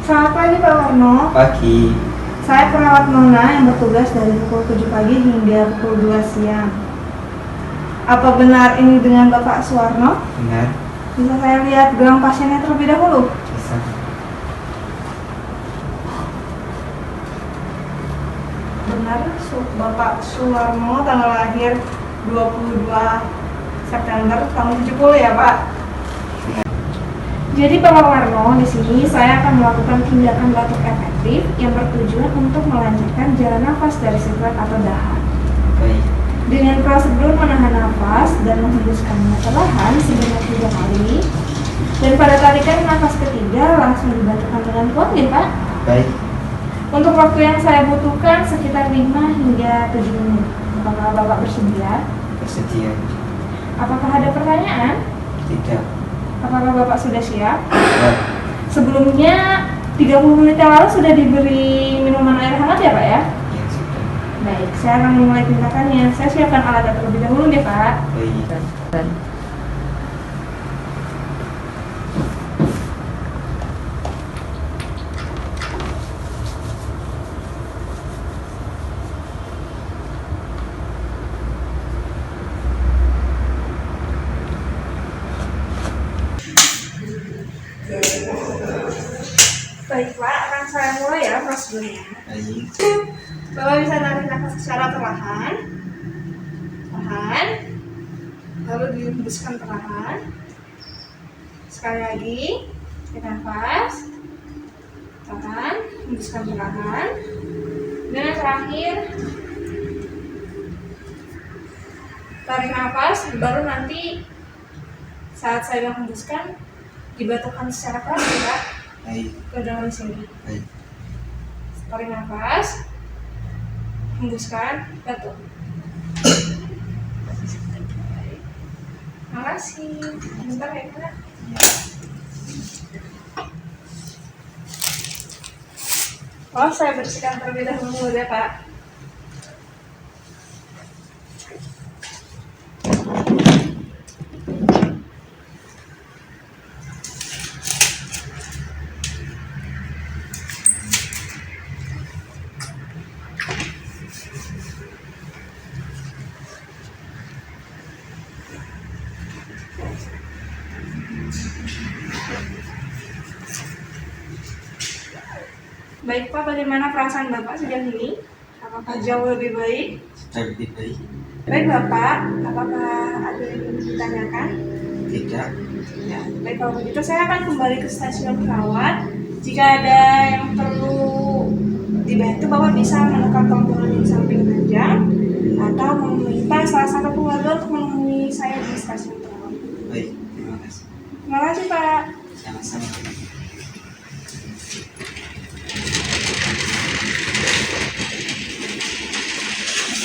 Selamat pagi Pak Warno. Pagi. Saya perawat Nona yang bertugas dari pukul 7 pagi hingga pukul 2 siang. Apa benar ini dengan Bapak Suwarno? Benar. Bisa saya lihat gelang pasiennya terlebih dahulu? Bisa. Benar, Bapak Suwarno tanggal lahir 22 September tahun 70 ya Pak? Jadi Pak Warno, di sini saya akan melakukan tindakan batuk efektif yang bertujuan untuk melancarkan jalan nafas dari sifat atau dahak. Baik. Dengan prosedur menahan nafas dan menghembuskannya perlahan sebanyak 3 kali. Dan pada tarikan nafas ketiga langsung dibatukkan dengan kuat ya Pak? Baik. Untuk waktu yang saya butuhkan sekitar 5 hingga 7 menit. Apakah Bapak bersedia? Bersedia. Apakah ada pertanyaan? Tidak. Apakah Bapak sudah siap? Baik. Sebelumnya 30 menit yang lalu sudah diberi minuman air hangat ya Pak ya? Ya sudah. Baik, saya akan memulai tindakannya. Saya siapkan alatnya terlebih dahulu deh Pak. Baik. Baik Pak, akan saya mulai ya prosedurnya. Baik. Bapak bisa narik nafas secara perlahan, lalu dihembuskan perlahan. Sekali lagi, tarik nafas, tahan, hembuskan perlahan. Dan yang terakhir, tarik nafas, baru nanti saat saya menghembuskan dibatukkan secara keras ya Pak. Baik. Ke dalam sini. Baik. Tarik nafas, hembuskan, batuk. Makasih. Bentar ya Pak. Oh, saya bersihkan terlebih dahulu mulut ya Pak. Baik Pak, bagaimana perasaan Bapak sejauh ini? Apakah jauh lebih baik? Sudah lebih baik. Baik Bapak, apakah ada yang ingin ditanyakan? Tidak. Ya, baik kalau begitu saya akan kembali ke stasiun perawat. Jika ada yang perlu dibantu, Bapak bisa menekan tombol di samping panjang atau meminta salah satu keluarga untuk menemui saya di stasiun perawat. Baik. Terima kasih. Terima kasih Pak. Sama-sama.